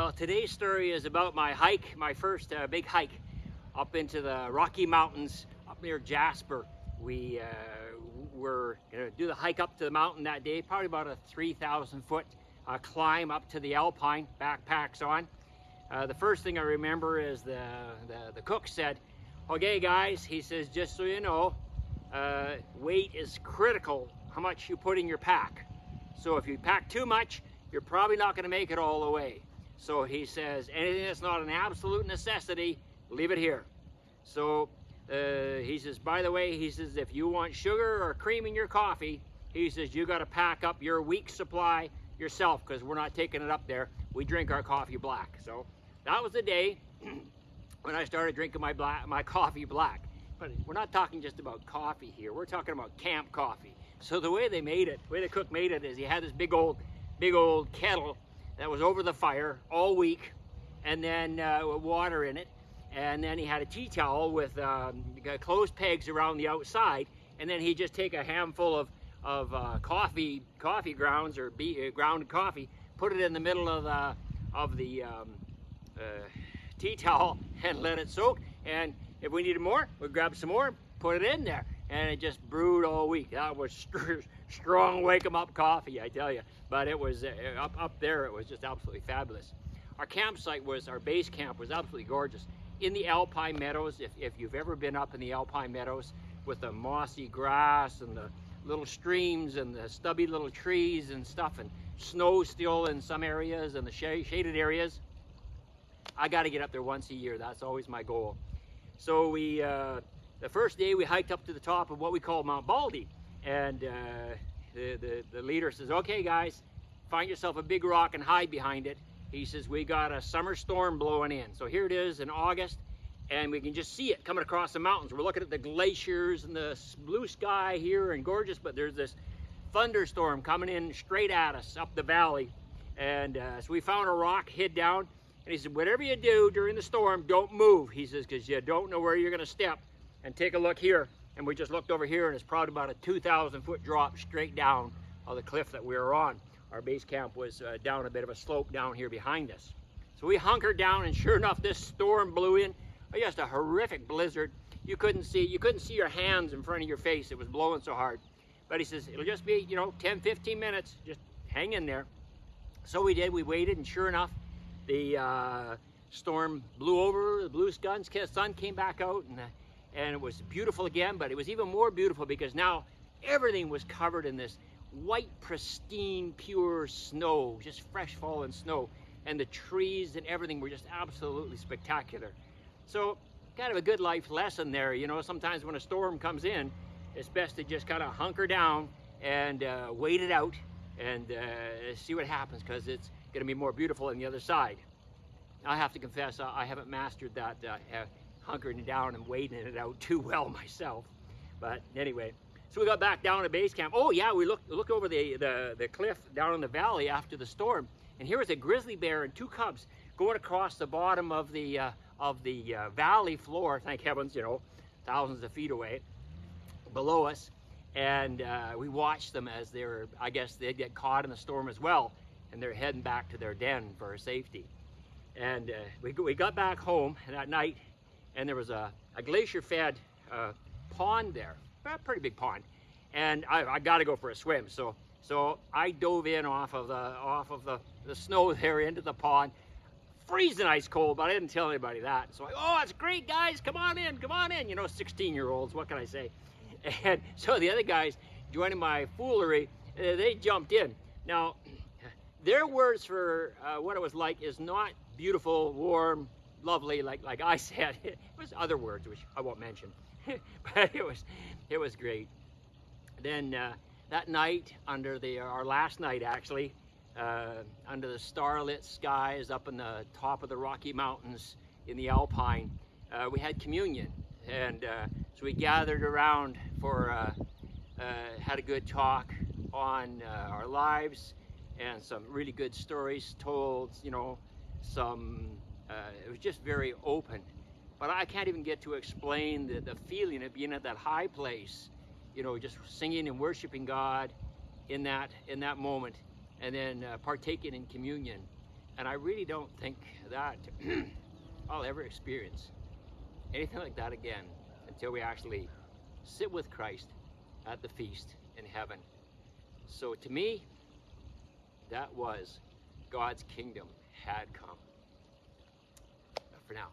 Well, today's story is about my hike, my first big hike up into the Rocky Mountains up near Jasper. We were going to do the hike up to the mountain that day, probably about a 3,000 foot climb up to the Alpine, backpacks on. The first thing I remember is the cook said, "Okay guys," he says, "just so you know, weight is critical, how much you put in your pack. So if you pack too much, you're probably not going to make it all the way." So he says, anything that's not an absolute necessity, leave it here. So he says, by the way, he says, if you want sugar or cream in your coffee, he says, you got to pack up your week's supply yourself, because we're not taking it up there. We drink our coffee black. So that was the day when I started drinking my coffee black. But we're not talking just about coffee here. We're talking about camp coffee. So the way they made it, the way the cook made it, is he had this big old kettle that was over the fire all week, and then water in it, and then he had a tea towel with closed pegs around the outside, and then he'd just take a handful of coffee grounds or ground coffee, put it in the middle of the tea towel and let it soak, and if we needed more, we'd grab some more, put it in there, and it just brewed all week. That was strong wake 'em up coffee, I tell you. But it was up there, it was just absolutely fabulous. Our campsite our base camp was absolutely gorgeous. In the Alpine Meadows, if you've ever been up in the Alpine Meadows with the mossy grass and the little streams and the stubby little trees and stuff, and snow still in some areas and the shaded areas, I got to get up there once a year. That's always my goal. So the first day we hiked up to the top of what we call Mount Baldy, and the leader says, okay guys, find yourself a big rock and hide behind it. He says, we got a summer storm blowing in. So here it is in August, and we can just see it coming across the mountains. We're looking at the glaciers and the blue sky here and gorgeous, but there's this thunderstorm coming in straight at us up the valley. And so we found a rock, hid down, and he said, whatever you do during the storm, don't move. He says, because you don't know where you're gonna step. And take a look here. And we just looked over here, and it's probably about a 2,000 foot drop straight down of the cliff that we were on. Our base camp was down a bit of a slope down here behind us. So we hunkered down, and sure enough, this storm blew in. Just a horrific blizzard. You couldn't see your hands in front of your face. It was blowing so hard. But he says, it'll just be, 10, 15 minutes. Just hang in there. So we did. We waited, and sure enough, the storm blew over. The blue sun came back out, and it was beautiful again. But it was even more beautiful because now everything was covered in this white, pristine, pure snow, just fresh fallen snow, and the trees and everything were just absolutely spectacular. So kind of a good life lesson there. Sometimes when a storm comes in, it's best to just kind of hunker down and wait it out and see what happens, because it's going to be more beautiful on the other side. I have to confess, I haven't mastered that hunkering down and waiting it out too well myself. But anyway, so we got back down to base camp. Oh yeah, we looked over the cliff down in the valley after the storm, and here was a grizzly bear and 2 cubs going across the bottom of the valley floor. Thank heavens, thousands of feet away below us. And we watched them as I guess they'd get caught in the storm as well, and they're heading back to their den for safety. And we got back home that night, and there was a glacier-fed pond there, a pretty big pond, and I got to go for a swim. So I dove in off of the snow there into the pond, freezing ice cold, but I didn't tell anybody that. So oh, it's great, guys, come on in, 16-year-olds, what can I say? And so the other guys, joining my foolery, they jumped in. Now, their words for what it was like is not beautiful, warm, lovely, like I said. It was other words, which I won't mention. But it was great. Then that night, our last night actually, under the starlit skies up in the top of the Rocky Mountains in the Alpine, we had communion. And so we gathered around had a good talk on our lives, and some really good stories told, it was just very open. But I can't even get to explain the feeling of being at that high place, just singing and worshiping God in that moment, and then partaking in communion. And I really don't think that I'll ever experience anything like that again until we actually sit with Christ at the feast in heaven. So to me, that was God's kingdom had come. But for now.